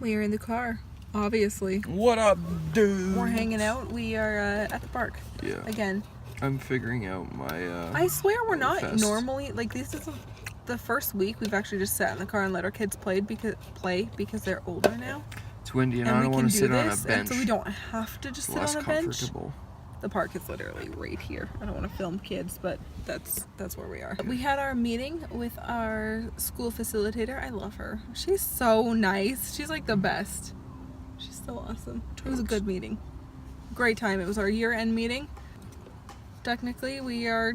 We are in the car, obviously. What up, dude? We're hanging out. We are at the park. Yeah. Again. I'm figuring out my, I swear we're not fest. normally, like, this is the first week we've actually just sat in the car and let our kids play because they're older now. It's windy and I we don't can want to do sit on a this, bench. and so we don't have to just sit Less on a bench. comfortable. The park is literally right here. I don't want to film kids, but that's where we are. We had our meeting with our school facilitator. I love her. She's so nice. She's like the best. She's so awesome. It was a good meeting. Great time. It was our year-end meeting. Technically, we are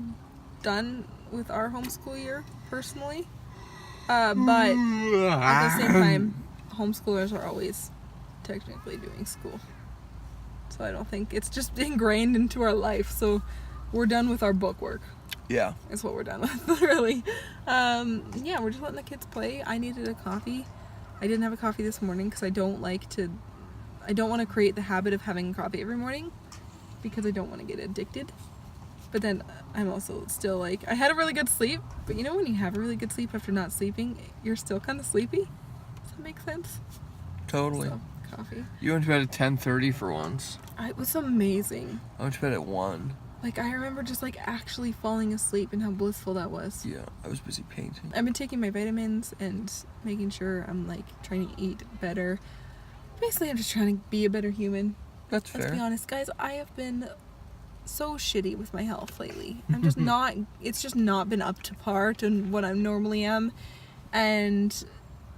done with our homeschool year, personally. But at the same time, homeschoolers are always technically doing school. So I don't think it's just ingrained into our life. So we're done with our book work. Yeah. Is what we're done with, really. Yeah, we're just letting the kids play. I needed a coffee. I didn't have a coffee this morning because I don't want to create the habit of having coffee every morning because I don't want to get addicted. But then I'm also still like, I had a really good sleep, but you know when you have a really good sleep after not sleeping, you're still kind of sleepy? Does that make sense? Totally. So, coffee. You went to bed at 10:30 for once. It was amazing. I went to bed at 1. Like, I remember just like actually falling asleep and how blissful that was. Yeah, I was busy painting. I've been taking my vitamins and making sure I'm like trying to eat better. Basically, I'm just trying to be a better human. That's fair. Let's be honest, guys. I have been so shitty with my health lately. I'm just not, it's just not been up to par to what I normally am. And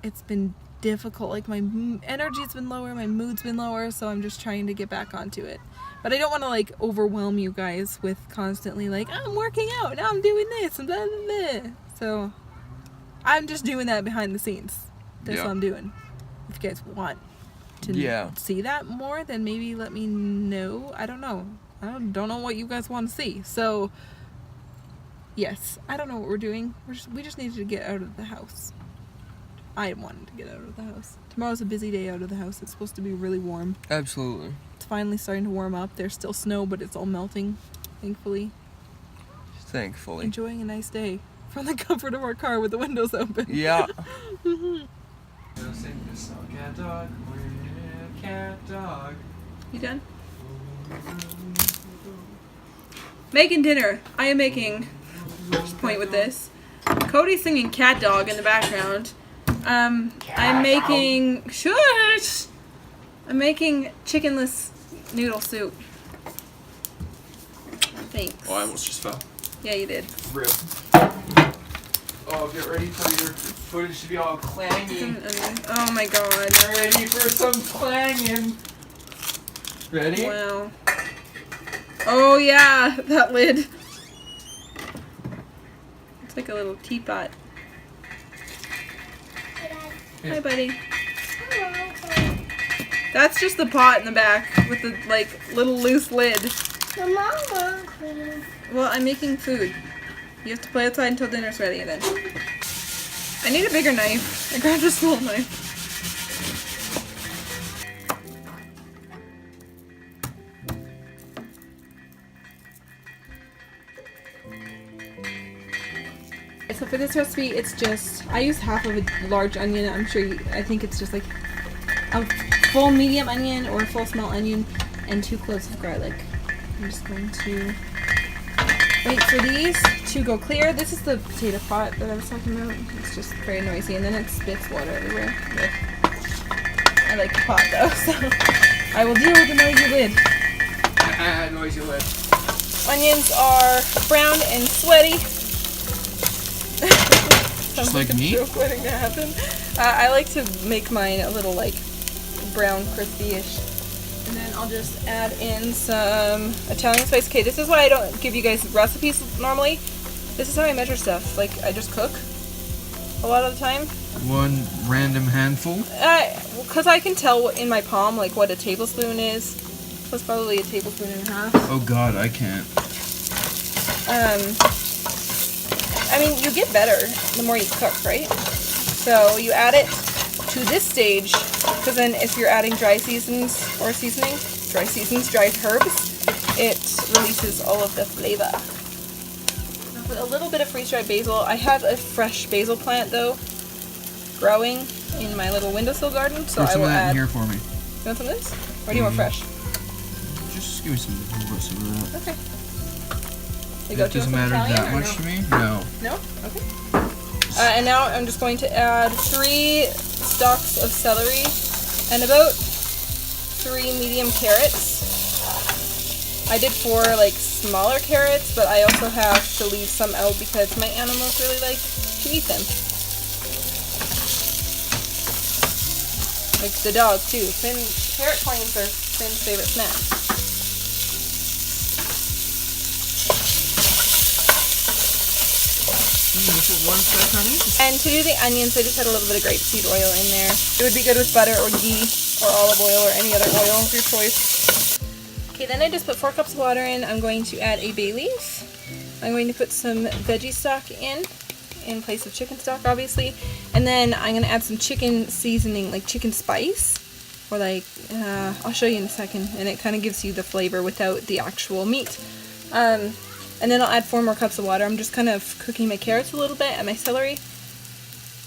it's been difficult. Like, my energy's been lower, my mood's been lower, so I'm just trying to get back onto it. But I don't want to like overwhelm you guys with constantly like, I'm working out, now I'm doing this, and blah, blah, blah. So I'm just doing that behind the scenes. That's what I'm doing. If you guys want to see that more, then maybe let me know. I don't know. I don't know what you guys want to see. So yes, I don't know what we're doing. We just needed to get out of the house. I wanted to get out of the house. Tomorrow's a busy day out of the house. It's supposed to be really warm. Absolutely. It's finally starting to warm up. There's still snow, but it's all melting, thankfully. Thankfully. Enjoying a nice day from the comfort of our car with the windows open. Yeah. Sing this song, cat dog, cat dog. You done? Making dinner. I am making, just point with this. Cody's singing Cat Dog in the background. I'm making, shush! I'm making chickenless noodle soup. Thanks. Oh, I almost just fell. Yeah, you did. Rip. Oh, get ready for your footage to be all clangy. Oh my god. Get ready for some clanging. Ready? Wow. Oh yeah, that lid. It's like a little teapot. Hi, buddy. Hello. That's just the pot in the back with the like little loose lid. Mama. Well, I'm making food. You have to play outside until dinner's ready then. I need a bigger knife. I grabbed a small knife. So for this recipe, it's just, I use half of a large onion. I think it's just like a full medium onion or a full small onion and 2 cloves of garlic. I'm just going to wait for these to go clear. This is the potato pot that I was talking about. It's just very noisy and then it spits water everywhere. I like the pot though, so I will deal with the noisy lid. Noisy lid. Onions are brown and sweaty. Just like me? Waiting to happen. I like to make mine a little like brown, crispy-ish. And then I'll just add in some Italian spice. Okay, this is why I don't give you guys recipes normally. This is how I measure stuff. Like, I just cook a lot of the time. One random handful? Because I can tell in my palm like what a tablespoon is. So it's probably a tablespoon and a half. Oh god, I can't. I mean, you get better the more you cook, right? So you add it to this stage, because then if you're adding dry herbs, it releases all of the flavor. With a little bit of freeze-dried basil. I have a fresh basil plant though, growing. in my little windowsill garden, so Put I some will of that add. in here for me. You want some of this? Or do you want fresh? Just give me some of that. Okay. They go It to doesn't some matter Italian, that or much no? to me. No. No? Okay. And now I'm just going to add 3 stalks of celery and about 3 medium carrots. I did 4 like smaller carrots, but I also have to leave some out because my animals really like to eat them. Like the dog too. Carrot coins are Finn's favorite snack. This is 1 sec, honey. And to do the onions, I just had a little bit of grapeseed oil in there. It would be good with butter or ghee or olive oil or any other oil of your choice. Okay, then I just put 4 cups of water in. I'm going to add a bay leaf. I'm going to put some veggie stock in place of chicken stock, obviously. And then I'm going to add some chicken seasoning, like chicken spice. Or like, I'll show you in a second. And it kind of gives you the flavor without the actual meat. And then I'll add 4 more cups of water. I'm just kind of cooking my carrots a little bit and my celery.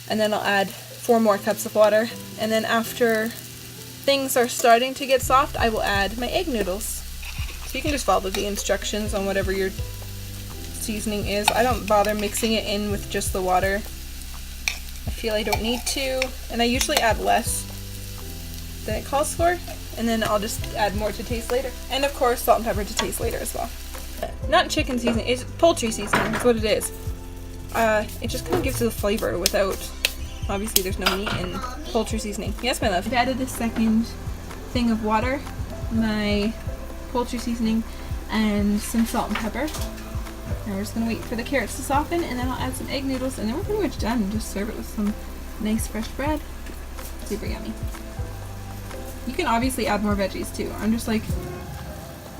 And then I'll add 4 more cups of water. And then after things are starting to get soft, I will add my egg noodles. So you can just follow the instructions on whatever your seasoning is. I don't bother mixing it in with just the water. I feel I don't need to. And I usually add less than it calls for. And then I'll just add more to taste later. And of course, salt and pepper to taste later as well. Not chicken seasoning, it's poultry seasoning, that's what it is. It just kind of gives you the flavor without, obviously there's no meat in poultry seasoning. Yes, my love. I've added the second thing of water, my poultry seasoning, and some salt and pepper. Now we're just going to wait for the carrots to soften, and then I'll add some egg noodles, and then we're pretty much done. Just serve it with some nice fresh bread. Super yummy. You can obviously add more veggies too. I'm just like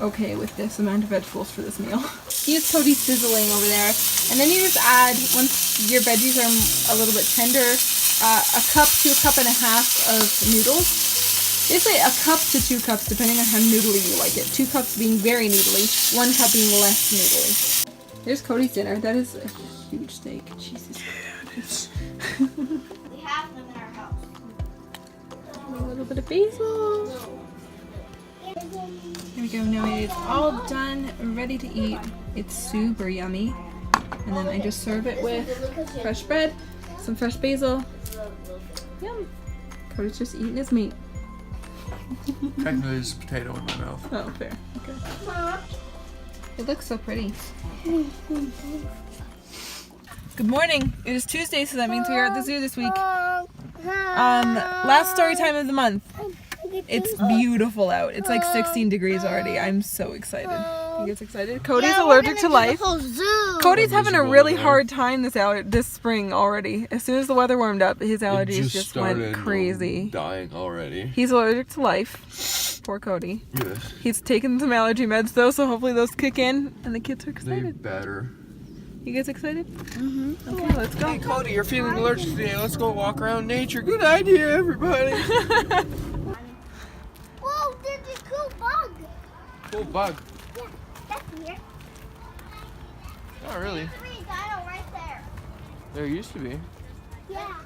okay with this amount of vegetables for this meal. Use Cody's sizzling over there, and then you just add, once your veggies are a little bit tender, a cup to a cup and a half of noodles. Basically a cup to 2 cups depending on how noodly you like it. 2 cups being very noodly, 1 cup being less noodly. There's Cody's dinner. That is a huge steak. Jesus Christ. We have them in our house. A little bit of basil. Here we go, now it's all done, ready to eat. It's super yummy. And then I just serve it with fresh bread, some fresh basil. Yum. Cody's just eating his meat. Technically, there's a potato in my mouth. Oh, fair. Okay. It looks so pretty. Good morning. It is Tuesday, so that means we are at the zoo this week. Last story time of the month. It's beautiful out. It's like 16 degrees already. I'm so excited. He gets excited. Cody's allergic to life. Cody's having a really hard time this spring already. As soon as the weather warmed up, his allergies just went crazy. Dying already. He's allergic to life. Poor Cody. Yes. He's taken some allergy meds though, so hopefully those kick in and the kids are They excited. better. You guys excited? Mm-hmm. Okay, let's go. Hey Cody, you're feeling allergic today. Let's go walk around nature. Good idea, everybody. Whoa, there's a cool bug. Cool bug. Yeah, that's here. Not really. There's a dino right there. There used to be. Yeah.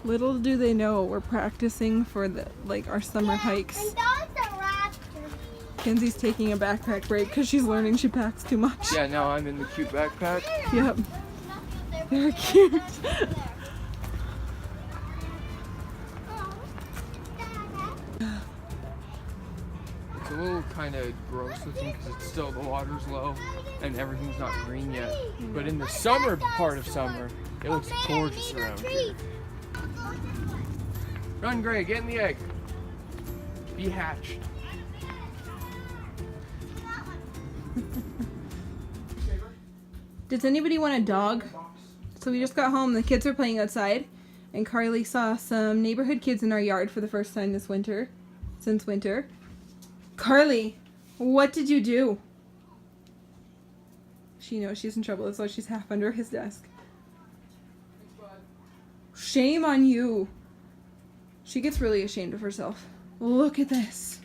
Little do they know we're practicing for our summer hikes. And those are raptors. Kenzie's taking a backpack break because she's learning she packs too much. Yeah, now I'm in the cute backpack. Yep. They're cute. It's a little kind of gross looking because it's still, the water's low and everything's not green yet. But in the summer part of summer, it looks gorgeous around here. Run, Gray, get in the egg. Be hatched. Does anybody want a dog? So we just got home, the kids are playing outside, and Carly saw some neighborhood kids in our yard for the first time this winter, since winter. Carly, what did you do? She knows she's in trouble, that's why she's half under his desk. Shame on you. She gets really ashamed of herself. Look at this.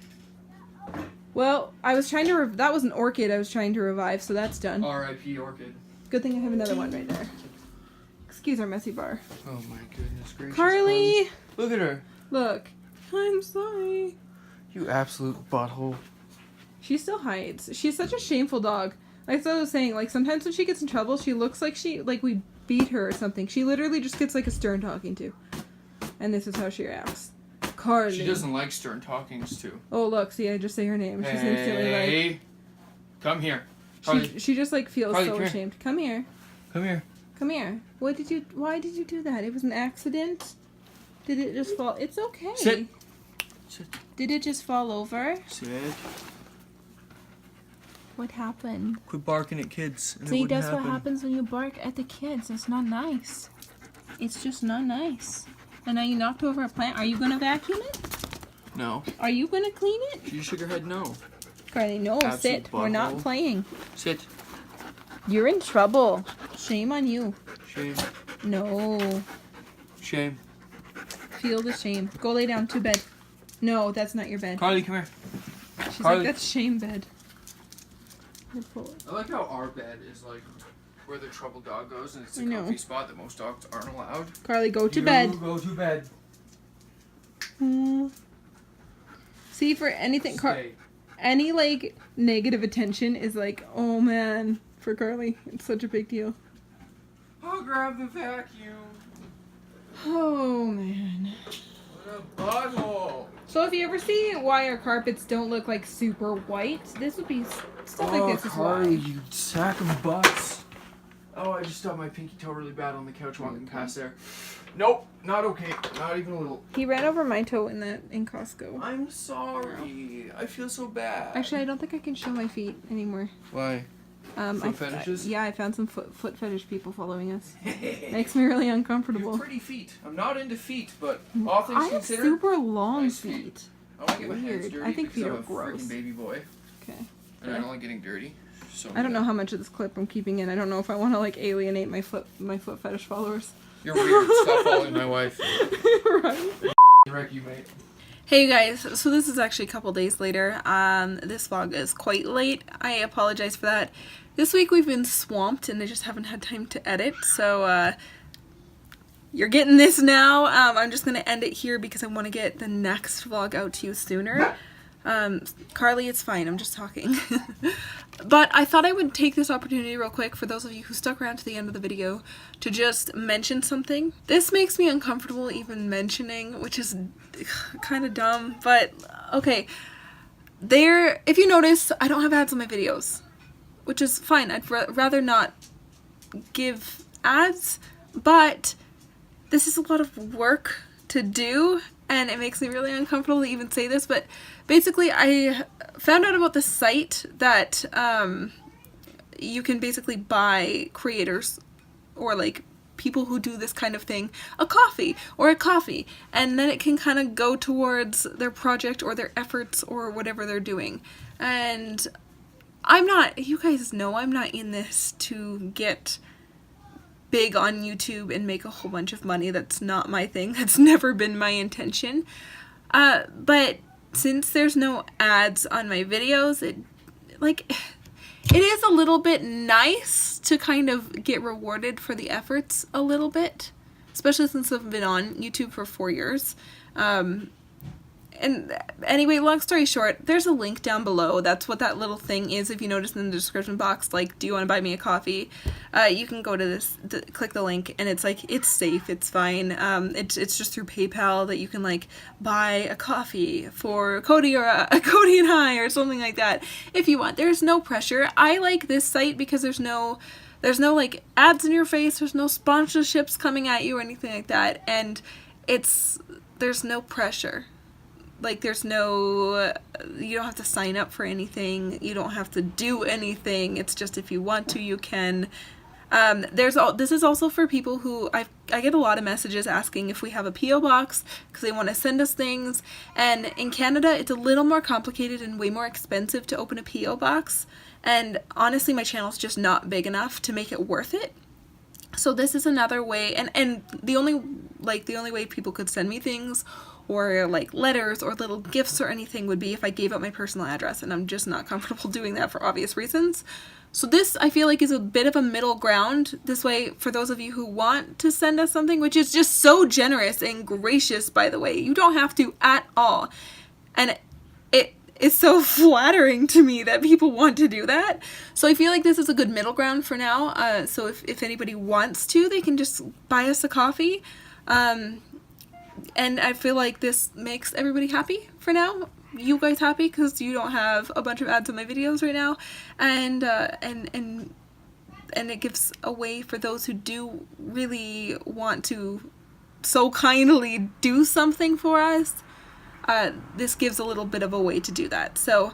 Well, I was trying to, that was an orchid I was trying to revive, so that's done. R.I.P. orchid. Good thing I have another one right there. Excuse our messy bar. Oh my goodness gracious. Carly! Look at her. Look. I'm sorry. You absolute butthole. She still hides. She's such a shameful dog. Like I was saying, like sometimes when she gets in trouble, she looks like we beat her or something. She literally just gets like a stern talking to. And this is how she reacts. Carly. She doesn't like stern talkings too. Oh look, see, I just say her name. She's instantly like. Hey, come here. Carly. She just like feels Carly, so come here. ashamed. Come here. Come here. Come here. Why did you do that? It was an accident? Did it just fall? It's okay. Sit. Sit. Did it just fall over? Sit. What happened? Quit barking at kids. See, that's what happens when you bark at the kids. It's not nice. It's just not nice. And now you knocked over a plant. Are you gonna vacuum it? No. Are you gonna clean it? You shook her head no. Carly, no, Absolute sit. We're not butthole. playing. Sit. You're in trouble. Shame on you. Shame. No. Shame. Feel the shame. Go lay down to bed. No, that's not your bed. Carly, come here. She's Carly. like, that's shame bed. I like how our bed is like where the trouble dog goes, and it's I a know. comfy spot that most dogs aren't allowed. Carly, go to bed. Go to bed. See, for anything, Stay. any like negative attention is like, oh man, for Carly, it's such a big deal. I'll grab the vacuum. Oh man. What a butthole. So if you ever see why our carpets don't look like super white, this would be stuff like this is Carly, why. you sack of butts. Oh, I just stubbed my pinky toe really bad on the couch walking past there. Nope, not okay. Not even a little. He ran over my toe in Costco. I'm sorry. I feel so bad. Actually, I don't think I can show my feet anymore. Why? Foot fetishes? Yeah, I found some foot fetish people following us. Makes me really You uncomfortable. have pretty feet. I'm not into feet, but all things I have considered, super long nice feet. I want to get my hands Weird. dirty I think because feet I'm are a gross. freaking baby boy, Okay. and I don't like getting dirty. So I don't know how much of this clip I'm keeping in. I don't know if I want to like alienate my foot fetish followers. You're weird. Stop following my wife. Right. Wreck you, mate. Hey you guys, so this is actually a couple days later. This vlog is quite late. I apologize for that. This week we've been swamped and I just haven't had time to edit, so you're getting this now. I'm just gonna end it here because I want to get the next vlog out to you sooner. Carly, it's fine, I'm just talking. But I thought I would take this opportunity real quick for those of you who stuck around to the end of the video to just mention something. This makes me uncomfortable even mentioning, which is kind of dumb, but okay. If you notice, I don't have ads on my videos, which is fine. I'd rather not give ads, but this is a lot of work to do, and it makes me really uncomfortable to even say this, but basically I found out about this site that you can basically buy creators or like people who do this kind of thing a coffee, and then it can kind of go towards their project or their efforts or whatever they're doing. And you guys know I'm not in this to get big on YouTube and make a whole bunch of money. That's not my thing. That's never been my intention. But since there's no ads on my videos, it is a little bit nice to kind of get rewarded for the efforts a little bit, especially since I've been on YouTube for 4 years. And anyway, long story short, there's a link down below. That's what that little thing is. If you notice in the description box, like, do you want to buy me a coffee? You can go to this, click the link, and it's like, it's safe, it's fine. It's just through PayPal that you can like buy a coffee for Cody or a Cody and I or something like that if you want. There's no pressure. I like this site because there's no like ads in your face. There's no sponsorships coming at you or anything like that, and there's no pressure. Like, you don't have to sign up for anything. You don't have to do anything. It's just if you want to, you can. This is also for people who, I get a lot of messages asking if we have a P.O. box because they want to send us things. And in Canada, it's a little more complicated and way more expensive to open a P.O. box. And honestly, my channel's just not big enough to make it worth it. So this is another way, and the only way people could send me things or like letters or little gifts or anything would be if I gave out my personal address, and I'm just not comfortable doing that for obvious reasons. So this, I feel like, is a bit of a middle ground. This way, for those of you who want to send us something, which is just so generous and gracious, by the way, you don't have to at all. And it is so flattering to me that people want to do that. So I feel like this is a good middle ground for now. So if anybody wants to, they can just buy us a coffee. And I feel like this makes everybody happy for now. You guys happy because you don't have a bunch of ads on my videos right now, and it gives a way for those who do really want to so kindly do something for us. This gives a little bit of a way to do that. So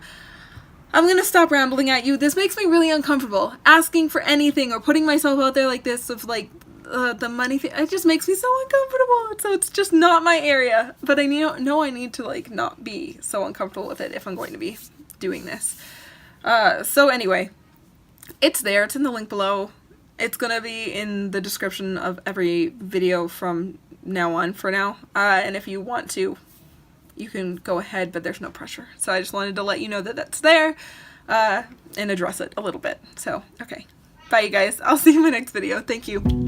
I'm gonna stop rambling at you. This makes me really uncomfortable asking for anything or putting myself out there like this of like the money thing. It just makes me so uncomfortable. So it's just not my area, but I know I need to like not be so uncomfortable with it if I'm going to be doing this. So anyway, it's there. It's in the link below. It's gonna be in the description of every video from now on for now. And if you want to, you can go ahead, but there's no pressure. So I just wanted to let you know that that's there and address it a little bit. So, okay. Bye, you guys. I'll see you in my next video. Thank you.